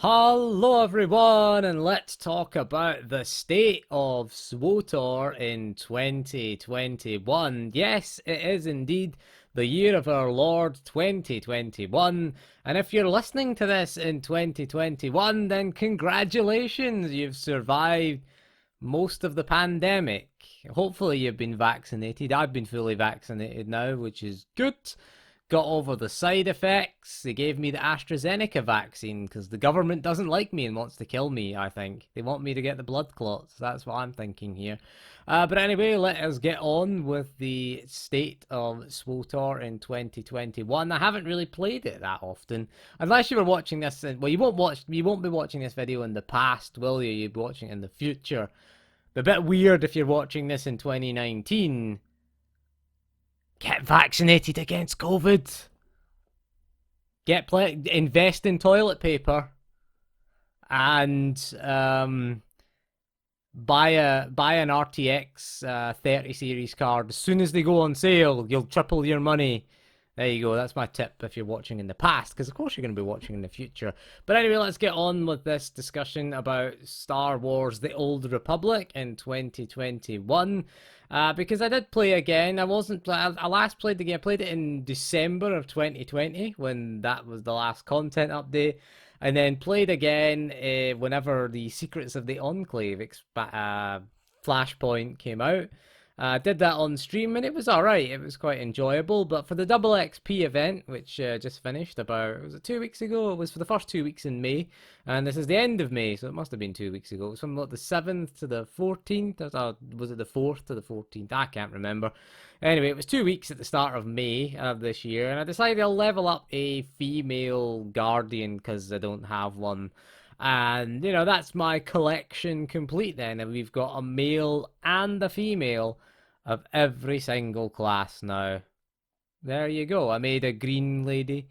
Hello everyone, and let's talk about the state of SWTOR in 2021. Yes, it is indeed the year of our Lord 2021, and if you're listening to this in 2021, then congratulations, you've survived most of the pandemic. Hopefully you've been vaccinated. I've been fully vaccinated now, which is good. Got over the side effects. They gave me the AstraZeneca vaccine because the government doesn't like me and wants to kill me, I think. They want me to get the blood clots. That's what I'm thinking here. But anyway, let us get on with the state of SWTOR in 2021. I haven't really played it that often. Unless you were watching this, well, you won't be watching this video in the past, will you? You'll be watching it in the future. But a bit weird if you're watching this in 2019. Get vaccinated against COVID. Invest in toilet paper, and buy an RTX 30 series card. As soon as they go on sale, you'll triple your money. There you go. That's my tip if you're watching in the past, because of course you're going to be watching in the future. But anyway, let's get on with this discussion about Star Wars: The Old Republic in 2021. Because I did play again. I last played the game. I played it in December of 2020 when that was the last content update, and then played again whenever the Secrets of the Enclave Flashpoint came out. Did that on stream and it was alright. It was quite enjoyable. But for the double XP event, which just finished was it 2 weeks ago? It was for the first 2 weeks in May. And this is the end of May, so it must have been 2 weeks ago. It was from the 7th to the 14th. Was it the 4th to the 14th? I can't remember. Anyway, it was 2 weeks at the start of May of this year. And I decided I'll level up a female guardian because I don't have one. And, that's my collection complete then. And we've got a male and a female of every single class now. There you go. I made a green lady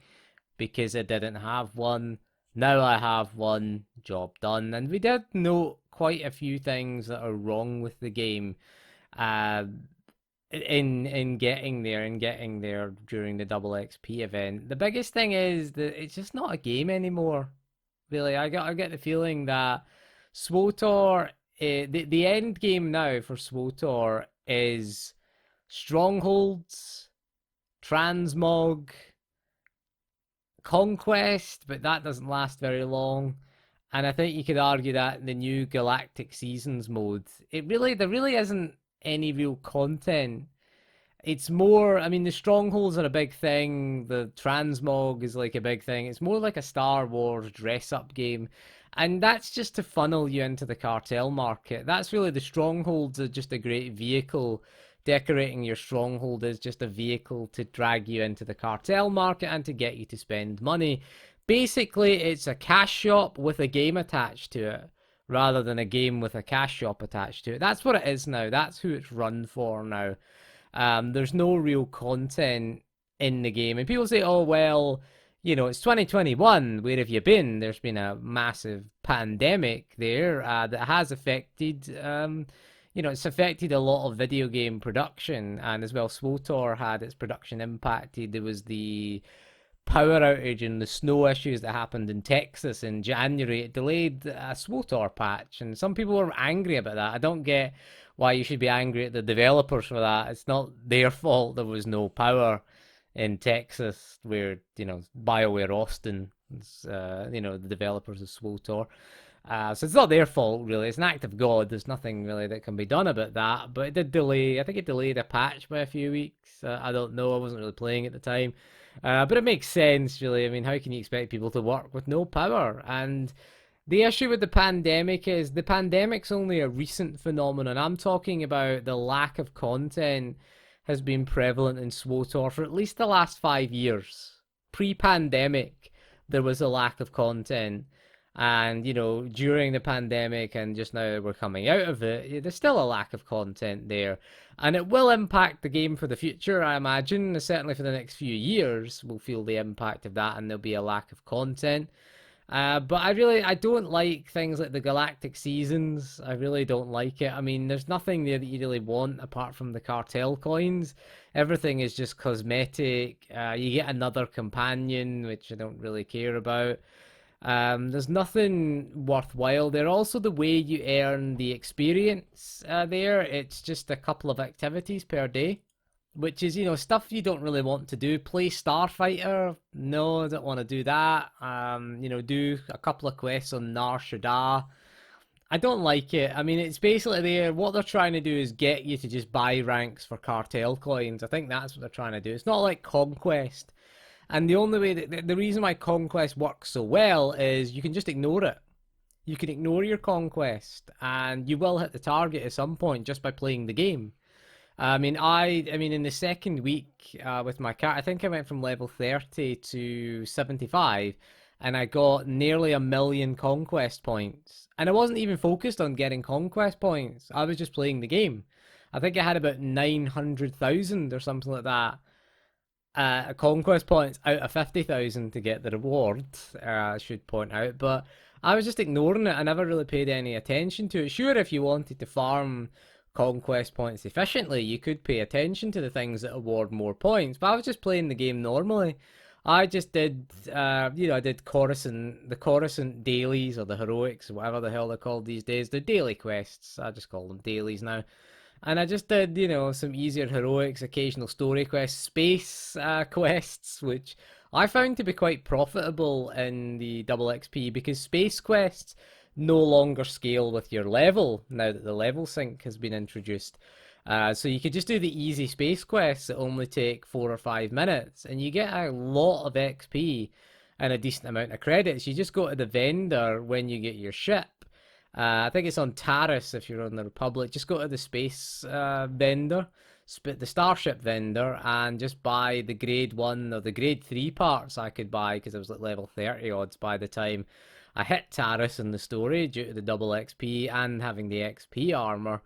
because I didn't have one. Now I have one. Job done. And we did note quite a few things that are wrong with the game. Uh, in getting there during the double XP event. The biggest thing is that it's just not a game anymore. Really, I get the feeling that SWTOR, the end game now for SWTOR is strongholds, transmog, conquest, but that doesn't last very long. And I think you could argue that the new Galactic Seasons mode, there really isn't any real content. It's more, I mean, the strongholds are a big thing. The transmog is like a big thing. It's more like a Star Wars dress-up game. And that's just to funnel you into the cartel market. That's really the strongholds are just a great vehicle. Decorating your stronghold is just a vehicle to drag you into the cartel market and to get you to spend money. Basically, it's a cash shop with a game attached to it, rather than a game with a cash shop attached to it. That's what it is now. That's who it's run for now. There's no real content in the game. And people say, oh, well, it's 2021. Where have you been? There's been a massive pandemic there that has affected, it's affected a lot of video game production. And as well, SWTOR had its production impacted. There was the power outage and the snow issues that happened in Texas in January. It delayed a SWTOR patch. And some people were angry about that. I don't get why you should be angry at the developers for that. It's not their fault there was no power in Texas where, BioWare Austin, the developers of SWTOR. So it's not their fault, really. It's an act of God. There's nothing really that can be done about that. But it did delay, I think it delayed a patch by a few weeks. I don't know. I wasn't really playing at the time. But it makes sense, really. I mean, how can you expect people to work with no power? And the issue with the pandemic is the pandemic's only a recent phenomenon. I'm talking about the lack of content has been prevalent in SWTOR for at least the last 5 years. Pre-pandemic, there was a lack of content. And, during the pandemic and just now we're coming out of it, there's still a lack of content there. And it will impact the game for the future, I imagine. Certainly for the next few years, we'll feel the impact of that and there'll be a lack of content. But I don't like things like the Galactic Seasons. I really don't like it. I mean, there's nothing there that you really want apart from the cartel coins. Everything is just cosmetic. You get another companion, which I don't really care about. There's nothing worthwhile there. Also, the way you earn the experience there, it's just a couple of activities per day, which is, stuff you don't really want to do. Play Starfighter? No, I don't want to do that. Do a couple of quests on Nar Shaddaa. I don't like it. I mean, it's basically there. What they're trying to do is get you to just buy ranks for cartel coins. I think that's what they're trying to do. It's not like Conquest. And the only way the reason why Conquest works so well is you can just ignore it. You can ignore your conquest, and you will hit the target at some point just by playing the game. I mean, in the second week with my cat, I think I went from level 30 to 75, and I got nearly 1 million conquest points. And I wasn't even focused on getting conquest points. I was just playing the game. I think I had about 900,000 or something like that. Conquest points out of 50,000 to get the reward, I should point out. But I was just ignoring it. I never really paid any attention to it. Sure, if you wanted to farm conquest points efficiently, you could pay attention to the things that award more points. But I was just playing the game normally. I just did, I did the Coruscant dailies or the heroics, whatever the hell they're called these days. They're daily quests. I just call them dailies now. And I just did, some easier heroics, occasional story quests, space quests, which I found to be quite profitable in the double XP because space quests no longer scale with your level now that the level sync has been introduced. So you could just do the easy space quests that only take 4 or 5 minutes, and you get a lot of XP and a decent amount of credits. You just go to the vendor when you get your ship. I think it's on Taris if you're on the Republic. Just go to the space vendor, the starship vendor, and just buy the grade 1 or the grade 3 parts I could buy because I was at level 30 odds by the time I hit Taris in the story due to the double XP and having the XP armor.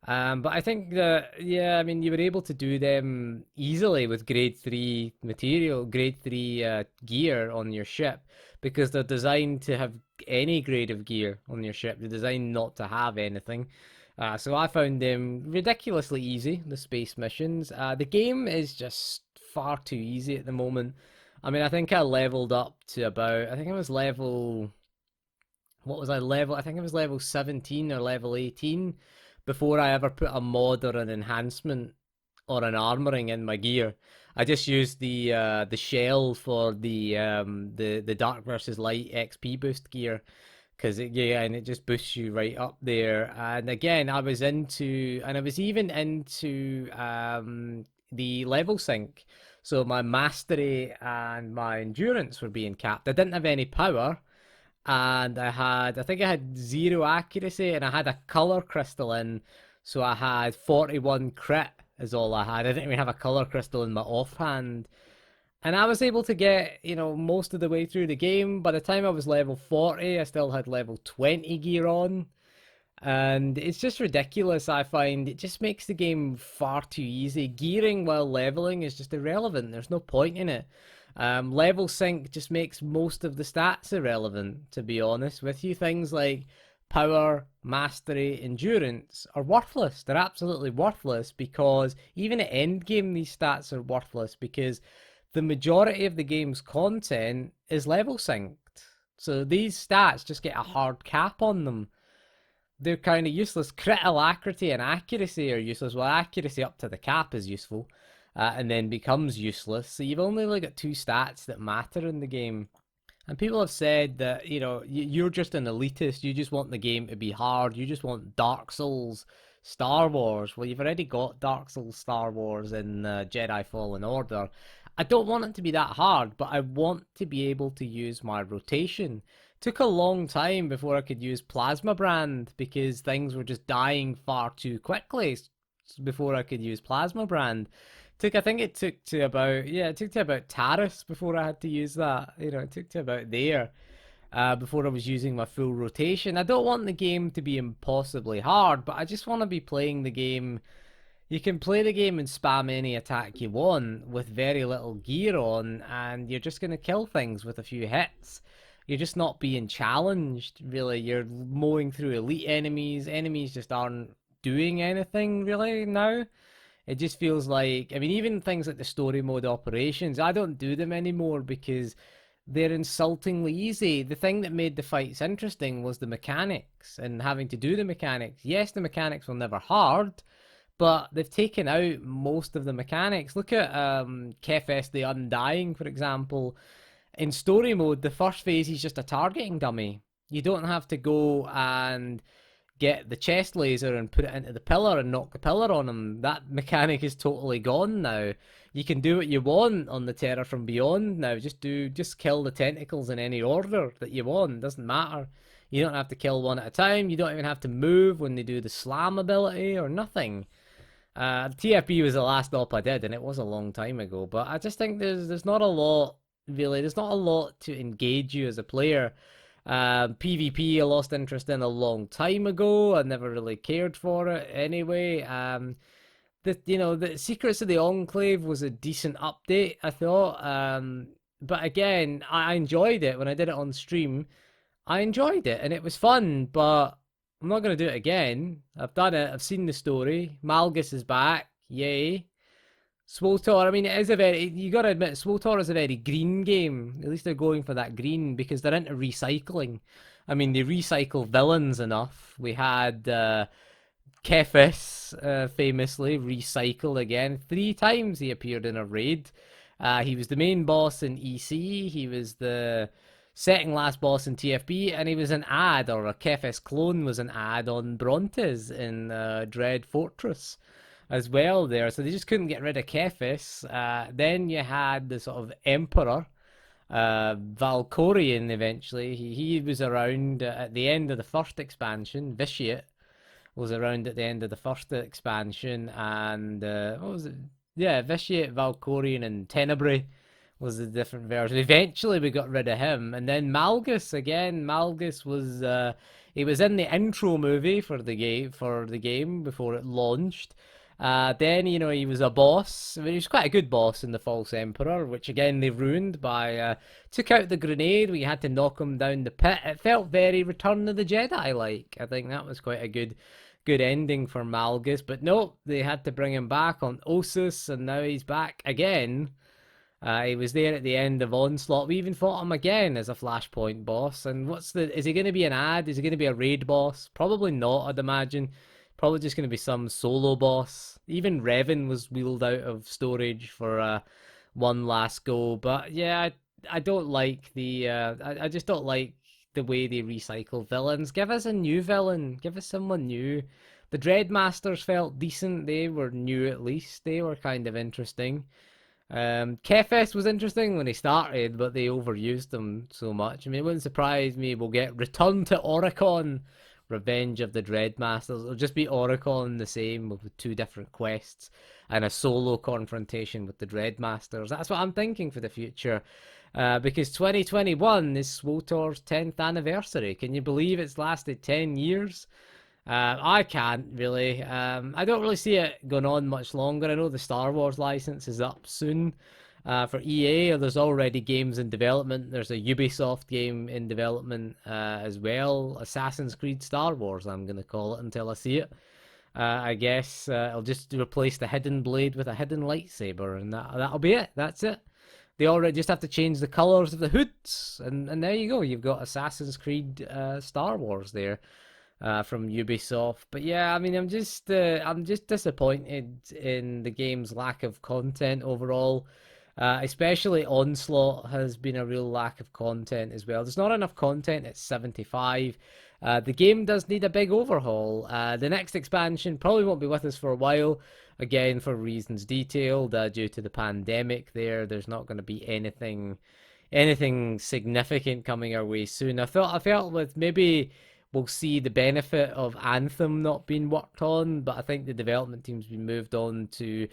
But I think that, yeah, I mean, you were able to do them easily with grade 3 material, grade 3 gear on your ship because they're designed to have any grade of gear on your ship. They're designed not to have anything. So I found them ridiculously easy, the space missions. The game is just far too easy at the moment. I mean, I think I leveled up to about, I think I was level, what was I level? I think I was level 17 or level 18 before I ever put a mod or an enhancement or an armoring in my gear. I just used the shell for the dark versus light XP boost gear because it just boosts you right up there. And again, I was even into the level sync, so my mastery and my endurance were being capped. I didn't have any power, and I think I had 0 accuracy, and I had a color crystal in, so I had 41 crit is all I had. I didn't even have a color crystal in my offhand. And I was able to get, most of the way through the game. By the time I was level 40, I still had level 20 gear on. And it's just ridiculous, I find. It just makes the game far too easy. Gearing while leveling is just irrelevant. There's no point in it. Level sync just makes most of the stats irrelevant, to be honest with you. Things like power, mastery, endurance are worthless. They're absolutely worthless because even at endgame, these stats are worthless because the majority of the game's content is level synced. So these stats just get a hard cap on them. They're kind of useless. Crit alacrity and accuracy are useless. Well, accuracy up to the cap is useful, and then becomes useless. So you've only got 2 stats that matter in the game. And people have said that, you're just an elitist. You just want the game to be hard. You just want Dark Souls, Star Wars. Well, you've already got Dark Souls, Star Wars in Jedi Fallen Order. I don't want it to be that hard, but I want to be able to use my rotation. Took a long time before I could use Plasma Brand because things were just dying far too quickly before I could use Plasma Brand. I think it took to about, it took to about Taris before I had to use that. It took to about there before I was using my full rotation. I don't want the game to be impossibly hard, but I just want to be playing the game. You can play the game and spam any attack you want with very little gear on, and you're just going to kill things with a few hits. You're just not being challenged, really. You're mowing through elite enemies. Enemies just aren't doing anything, really, now. It just feels like, I mean, even things like the story mode operations, I don't do them anymore because they're insultingly easy. The thing that made the fights interesting was the mechanics and having to do the mechanics. Yes, the mechanics were never hard, but they've taken out most of the mechanics. Look at Kefes the Undying, for example. In story mode, the first phase is just a targeting dummy. You don't have to go and get the chest laser and put it into the pillar and knock the pillar on him. That mechanic is totally gone now. You can do what you want on the Terror from Beyond now. Just kill the tentacles in any order that you want. Doesn't matter. You don't have to kill one at a time. You don't even have to move when they do the slam ability or nothing. TFB was the last op I did, and it was a long time ago. But I just think there's not a lot really. There's not a lot to engage you as a player. PvP I lost interest in a long time ago. I never really cared for it anyway. The Secrets of the Enclave was a decent update, I thought. But again, I enjoyed it when I did it on stream. I enjoyed it and it was fun, but I'm not going to do it again. I've done it. I've seen the story. Malgus is back. Yay. SWTOR, I mean, you got to admit, SWTOR is a very green game. At least they're going for that green because they're into recycling. I mean, they recycle villains enough. We had Kefis famously recycled again. 3 times he appeared in a raid. He was the main boss in EC. He was the second last boss in TFB, and he was an ad, or a Kefis clone was an ad on Brontes in Dread Fortress as well there. So they just couldn't get rid of Kefis. Then you had the sort of Emperor, Valkorion eventually. He was around at the end of the first expansion. Vitiate was around at the end of the first expansion, and what was it? Yeah, Vitiate, Valkorion, and Tenebrae was the different version. Eventually we got rid of him, and then Malgus again. Malgus was he was in the intro movie for the game before it launched. Then he was a boss. I mean, he was quite a good boss in the False Emperor, which again they ruined by took out the grenade. We had to knock him down the pit. It felt very Return of the Jedi like. I think that was quite a good ending for Malgus, but no, they had to bring him back on Ossus, and now he's back again. He was there at the end of Onslaught. We even fought him again as a Flashpoint boss. And is he going to be an ad? Is he going to be a raid boss? Probably not, I'd imagine. Probably just going to be some solo boss. Even Revan was wheeled out of storage for one last go. But yeah, I don't like I just don't like the way they recycle villains. Give us a new villain. Give us someone new. The Dreadmasters felt decent. They were new at least. They were kind of interesting. Kefes was interesting when he started, but they overused him so much. I mean, it wouldn't surprise me we'll get Return to Oricon, Revenge of the Dreadmasters. It'll just be Oricon the same with 2 different quests and a solo confrontation with the Dreadmasters. That's what I'm thinking for the future. Because 2021 is SWTOR's 10th anniversary. Can you believe it's lasted 10 years? I can't really. I don't really see it going on much longer. I know the Star Wars license is up soon for EA. There's already games in development. There's a Ubisoft game in development as well. Assassin's Creed Star Wars, I'm going to call it until I see it. I guess I'll just replace the hidden blade with a hidden lightsaber, and that'll be it. That's it. They already just have to change the colors of the hoods, and there you go. You've got Assassin's Creed Star Wars there from Ubisoft. But yeah, I mean, I'm just disappointed in the game's lack of content overall. Especially Onslaught has been a real lack of content as well. There's not enough content at 75. The game does need a big overhaul. The next expansion probably won't be with us for a while. Again, for reasons detailed, due to the pandemic there's not going to be anything significant coming our way soon. I felt with maybe we'll see the benefit of Anthem not being worked on, but I think the development team's been moved on to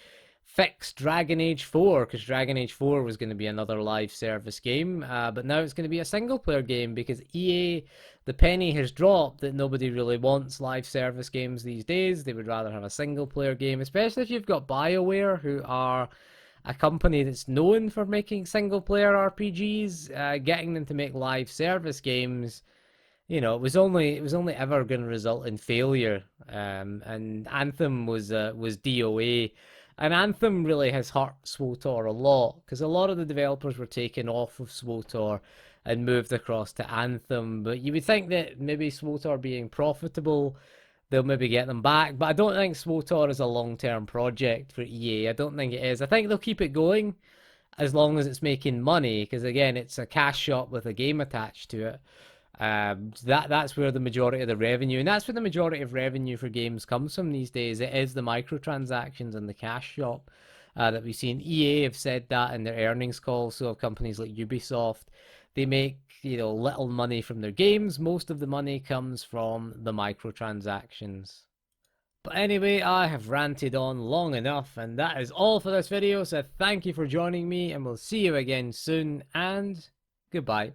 fix Dragon Age 4, because Dragon Age 4 was going to be another live service game, but now it's going to be a single player game because EA, the penny has dropped that nobody really wants live service games these days. They would rather have a single player game, especially if you've got BioWare, who are a company that's known for making single player RPGs. Getting them to make live service games, it was only ever going to result in failure. And Anthem was DOA. And Anthem really has hurt SWTOR a lot because a lot of the developers were taken off of SWTOR and moved across to Anthem. But you would think that maybe SWTOR being profitable, they'll maybe get them back. But I don't think SWTOR is a long-term project for EA. I don't think it is. I think they'll keep it going as long as it's making money because, again, it's a cash shop with a game attached to it. That's where the majority of the revenue, and that's where the majority of revenue for games comes from these days. It is the microtransactions and the cash shop that we've seen. EA have said that in their earnings call. So have companies like Ubisoft. They make little money from their games. Most of the money comes from the microtransactions. But anyway, I have ranted on long enough, and that is all for this video. So thank you for joining me, and we'll see you again soon. And goodbye.